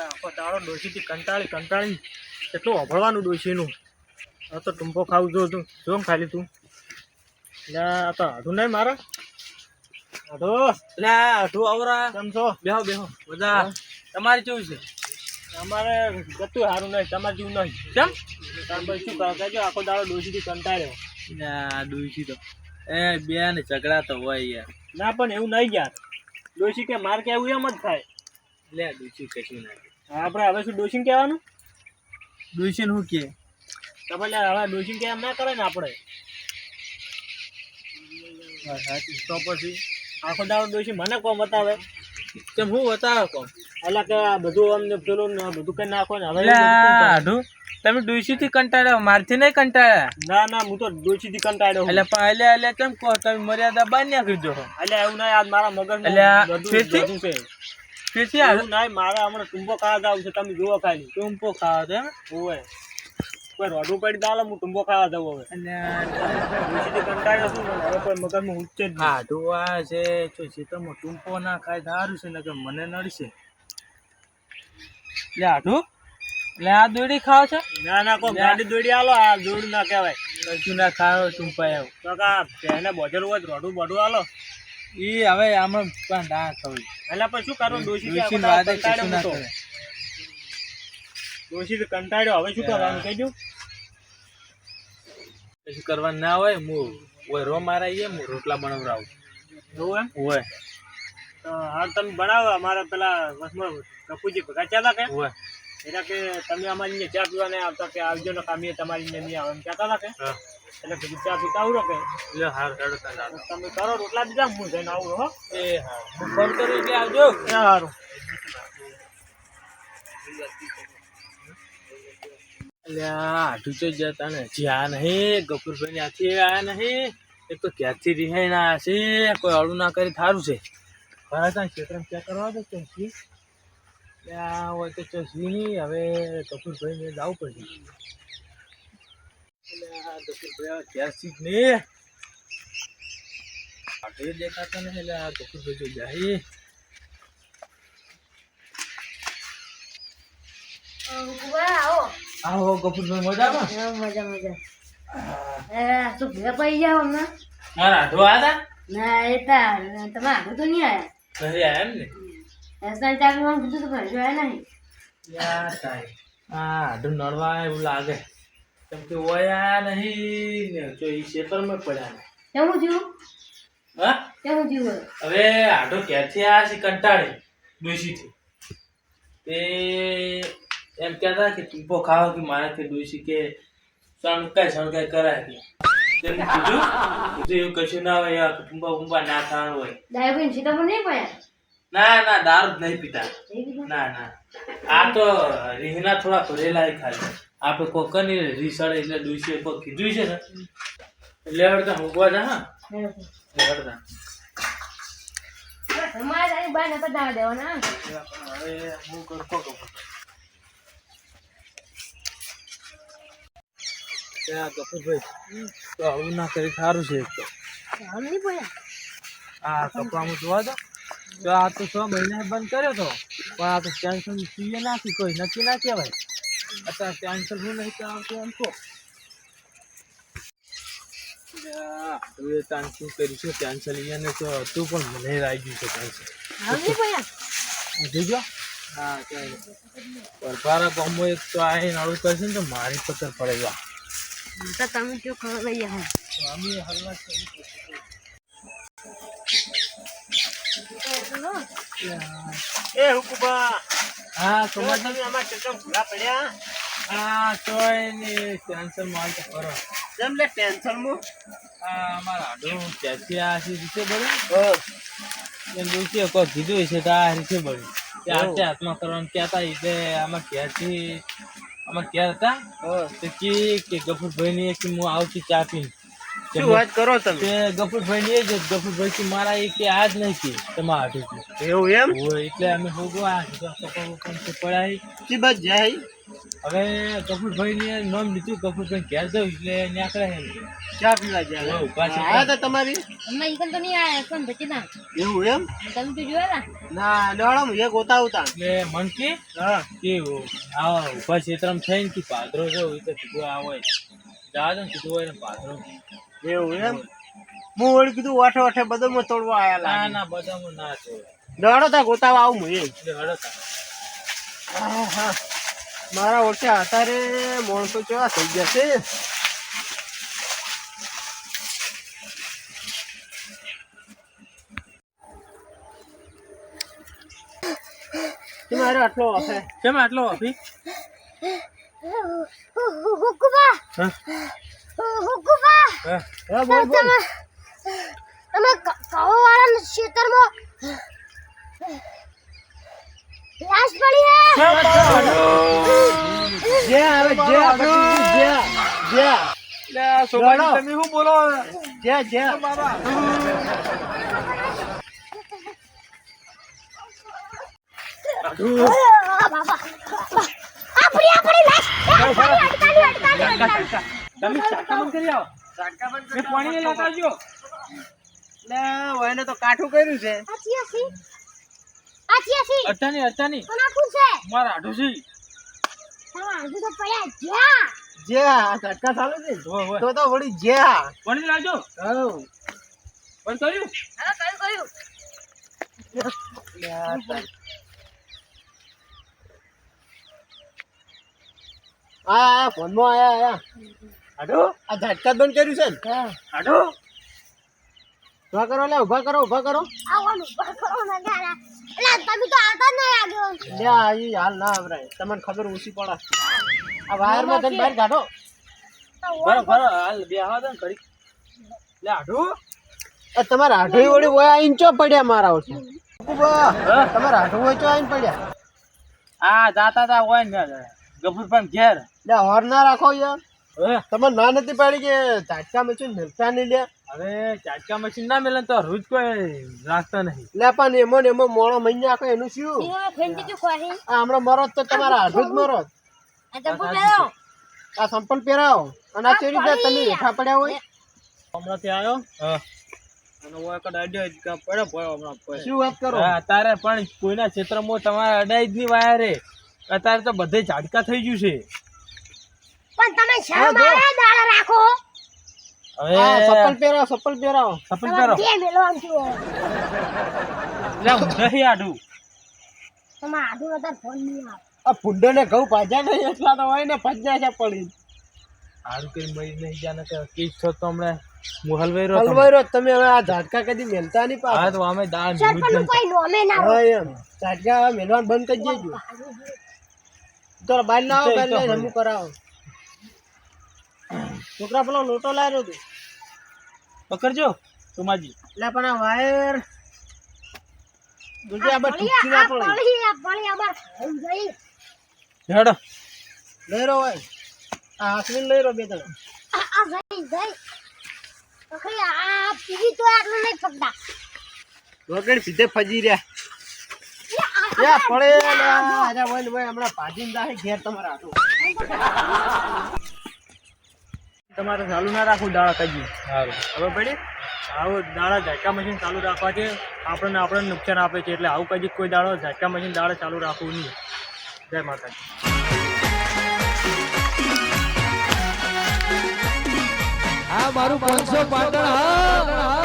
આખો દાડો ડોશીથી કંટાળી કેટલું અભળવાનું ડોશીનું. આ તો ટૂંપો ખાવું તું જો ખાલી તું. એટલે આ તો આઢું નહીં મારે આઢું આવરા કેમ છો? બેહો બધા તમારે કેવું છે? અમારે ગતું સારું નહીં, તમારે જેવું નહીં. કેમ? તમે શું કરો કહેજો, આખો દાડો ડોશીથી કંટાળ્યો. ડોશી તો બે ને ઝઘડા તો હોય યાર. ના પણ એવું નહીં યાર, ડોશી કે માર કેવું એમ જ થાય. ડોશી કશું ના આપણે હવે શું ડોશીને કહેવાનું? ડોશી શું કે તમે હવે ડોશીને કે એમ ના કરે ને આપણે. તો પછી આખો દાડો ડોશી મને કોમ બતાવે. કેમ હું બતાવે કોમ? એટલે કે આ બધું અમને પેલું ને બધું કઈ નાખો ને હવે આઢું તમે ડોશી થી કંટાળ્યો, મારથી નહીં કંટાળ્યા? ના હું તો ડોશી થી કંટાળ્યો. એટલે પણ એટલે કેમ કહો તમે મર્યાદા બાર નાખી દો. એટલે એવું નહીં, આજ મારા મગજ બધું છે. ફેરથી એવું નહીં, મારે હમણાં ટૂંપો ખાવા જવું છે. તમે જુઓ ખાલી ટૂંપો ખાવા દે હોય કોઈ રોડું પડી દાલે હું ટૂંપો ખાવા જવું. હવે કંટાળ્યો છું ને, હવે કોઈ મગજમાં ઉચ્ચે જ આઢું આ છે ખેતરમાં ટૂંપો ના ખાય સારું છે ને કે મને નડશે. એટલે આઢું એટલે આ દોડી ખાવ છો? ના કોઈ ગાડી દોડી આલો, આ દોડ ના કહેવાય. કશું ના ખાવ ટૂંપા એવું તો કા તેને બોજેલું હોય રોડું બોડું આલો. એ હવે આમાં પણ ના થયું. એટલે પણ શું કરું, ડોશી કંટાળ્યો. હવે શું કરવાનું કહેજો? કશું કરવાનું ના હોય. હું રો મારા હું રોટલા બનાવરાવું. એવું એમ હોય તો હાલ તમે બનાવો. અમારા પેલા વસમાં કપૂજી ભેગા ચાલા કે હોય એટલે કે તમે અમારી અહીંયા ચા પીવા નહીં આવતા કે આવજો ને કામીએ તમારી અહીંયા નહીં આવે એમ કહેતા હતા કે. એટલે ભેગી ચા પીતા આવડો કે એટલે હારું તમે કરો રોટલા દીધા, હું જઈને આવું. હો એ હા હું ફોન કરી એટલે આવજો. સારું. આઢું તો જતા ને જ્યાં નહીં ગફુરભાઈ ત્યાંથી આયા નહીં. એક તો ક્યાંથી રિહાઈ ના છે, કોઈ અડું ના કરી થારું છે. ખરા ત્યાં ક્ષેત્રમાં ક્યાં કરવા દે ચોસી ત્યાં હોય તો ચોસી નહીં. હવે ગફુરભાઈ ને જવું પડશે. ગફુરભાઈ ક્યાંથી જ નહીં આઢું દેખાતા નહીં. એટલે આ ગફુરભાઈ જો જાય. આવો ગફુરભાઈ મજામાં? શું ભેગા પડી જાવ હમણાં? મારા આઢો આવ્યા ના એ તમે આગળ તો નહીં આવ્યા. ઘરે આવ્યા એમ ને? એસા ચાકમાં કીધું તો ઘર જોયા નહીં. આઢું નડવા એવું લાગે કેમ કે ઓયા નહીં ને જો એ ખેતરમાં પડ્યા ને. કેવું થયું? હા કેવું થયું? હવે આઢો ક્યાંથી આવ્યા છે કંટાળી ડોશીથી. તે એમ કહેતા કે ટૂંપો ખાવા કે મારાથી ડોશી કે સણકાઈ કરાય કે તેમ કીધું એવું કશું ના હોય યાર. ટૂંપા ના ખાવાનું હોય. ડાયબિન સીતાફળ નહીં પડ્યા? ના દારૂ જ નહીં પીતા. ના આ તો રીહના થોડા ભરેલા ખાલી. આપણે કોઈ કની રીસડે એટલે ડોશીએ કોઈ કીધું છે ને એટલે હડતા મૂકવા જા. હા હડતા તમારે તારી બાર નતા દાવા દેવાના. હવે હું કરતો ગફુરભાઈ તો આવું ના કરી સારું છે. નહીં પડ્યા? આ કપડામાં જોવા દો તો આ તો 6 મહિના બંધ કર્યો તો પણ આ તો ટેન્શન પીએ નાખી કોઈ નક્કી ના કહેવાય. અત્યારે ટેન્શન હું નહીં આવતું એમ તો ટેન્શન કરીશું. ટેન્શન અહીંયા તો હતું પણ મને આવી ગયું છે ટેન્શન. નહીં પડ્યા? જોજો હા પરભારા ગામમાં એક તો આવીને આવું કરશે ને તો મારી પથ્થર પડે જા. તો તમે શું ખબર લઈ હા અમે હલવા એ હુકુબા હા તમે આમાં કેટલા ભૂલા પડ્યા? હા તોય ને ટેન્શન માં તો કરો જેમ લે ટેન્શન માં અમારા આડું ક્યાંથી આ રીતે બળ્યું એમ બોલશે કોઈ કીધું છે તો આ રીતે બળ્યું. ત્યાં હાથમાં કરવાનું કહેતા એટલે આમાં ક્યાંથી અમારે ક્યાં હતા કે ગફુરભાઈ ની હું આવતી ચા પીને શું વાત કરો તમે? તે ગફુરભાઈ ને જ ગફુરભાઈ થી મારા એ કે આજ નહીં કે તમારા હાટુથી એવું એમ? હોય એટલે અમે ભોગવા પડાય કી બાદ જાય? હવે ગફુરભાઈ ને નામ લીધું ગફુરભાઈ ઘેર જવું એટલે નીકળે ચા પીવા જાય. હોવ, પાછી આયા તા તમારી? અમે ઈકન તો નહીં આયા કોણ બચી ના એવું એમ? તમે તો જોયા ના લેવાડો હું એક ગોતા આવતા. એટલે મન કે હા આ ઉભા ક્ષેત્રમાં થઈને કે પાદરો જવું એટલે કીધું આ હોય જવા દો ને કીધું હોય ને પાદરો એવું એમ? હું વળી કીધું વાઠે વાઠે બધામાં તોડવા આયા ના લાગે. ના બધામાં ના છે લેવાડો તા ગોતાવા આવું હું એ. એટલે હડતા હા મારા ઓળખે અત્યારે માણસો કેવા થઈ ગયા છે. મારે આટલો હશે. કેમ આટલો અભી હુકુબા હા હુકુબા હા હા બોલ બોલ. અમે કવાવાળાના ક્ષેત્રમાં લાશ પડી હે જે આવે જે આપણે જે જે સોબાજી તમે શું બોલો જે જે તમે ચાકા બંધ કરી આવો મેં પાણી લેતા આવજો એટલે એને તો કાઠું કર્યું છે. અટાની કોનાકું છે મારા આઢું છે તમારા આજુ તો પડ્યા જ્યાં જે આ ઝટકા ચાલુ છે હોય હોય તો વળી જે પાણી લાવજો હવ બંધ કર્યું આ ફોનમાં આયા આડો આ ઝટકા બંધ કર્યું છે ને આડો ઉભા કરો લે ઉભા કરો આવવાનું કરો ને ગારા એટલે તમે તો આવતા જ નહીં આગળ લે આ હાલ ના આવરાય તમને ખબર ઓછી પડે. આ વાયરમાં તને બહાર કાઢો. બરાબર હાલ બે આવા દે ને ઘડી લે આઢું તમારા આઢું વળી હોય આઈને ચો પડ્યા મારા ઓછે તમારા આઢું હોય ચો આઈને પડ્યા. આ જાતા તા હોય ને ગફુર પણ ઘેર લે હોર ના રાખો યાર. હવે તમને ના નથી પાડી કે ઝાટકા મશીન મિલતા નહીં લે. હવે ચાટકા મશીન ના મેલે તો રોજ કોઈ રાખતા નહીં લે પણ એમાં ને એમાં મોણો મહિને આખો એનું શું? દીવા ફેંકી તું ખોરી આ હમણાં મરો તો તમારા આઢું જ મરો. આ તો પૂછ્યો આ સંપલ પહેરાવો અને આ ચેરી તમે હેઠા પડ્યા હોય. હમણાંથી આવ્યો અને હું એક અડાડ્યો જ કાં પડ્યો હમણાં પડ્યો. શું વાત કરો? હા અત્યારે પણ કોઈના ક્ષેત્રમાં તમારે અડાઈ જ નહીં વાયા રે અત્યારે તો બધે ઝાટકા થઈ ગયું છે પણ તમે શરમ આવે દાળ રાખો હવે આ સપલ પહેરાવો સપન કરો બે મેલવાનું છું લે હું નહીં આઢું તમે આધું વધારે ફોન નહીં આવે આ ફૂંડો ને ઘઉં ભાજ્યા નહીં એટલા તો હોય ને ભજ્યા છે પડી. સારું કરી મરી નહીં જાને કે કીસ છો તો હમણાં હું હલવાઈ રહ્યો હલવાઈ તમે હવે આ ઝાટકા કદી મેલતા નહીં હા પાછા. તો અમે દાળ સર ભીડું જ પણ નહીં કોઈ નોમે ના હા એમ ઝાટકા હવે મેલવાનું બંધ કરી દેજો. તો બહાર ના આવો બહાર લઈને હમું કરાવો. છોકરા પેલો લોટો લાવ્યો તું પકડજો તુમાજી એટલે પણ આ વાયર દૂધી આ બધી ટૂંકી ના પડે. પાણી અમાર ખાઈ ગઈ હેડો લઈ રહ્યો હોય આ હાથવીને લઈ રહ્યો બે ત્રણ. આ ગઈ પકડી આ પીવી તો આટલું નહીં પકડા વગર સીધે ફજી રહ્યા પડે હમણાં ભાજીને જાય ઘેર તમારા હાથું. તમારે ચાલુ ના રાખવું દાળા કાઢી સારું હવે પડી આવું દાળા ઝાટકા મશીન ચાલુ રાખવાથી આપણને નુકસાન આપે છે એટલે આવું કદી કોઈ દાડો ઝાટકા મશીન દાળા ચાલુ રાખવું નહીં. જય માતાજી. આ મારું 500 પાટણ હા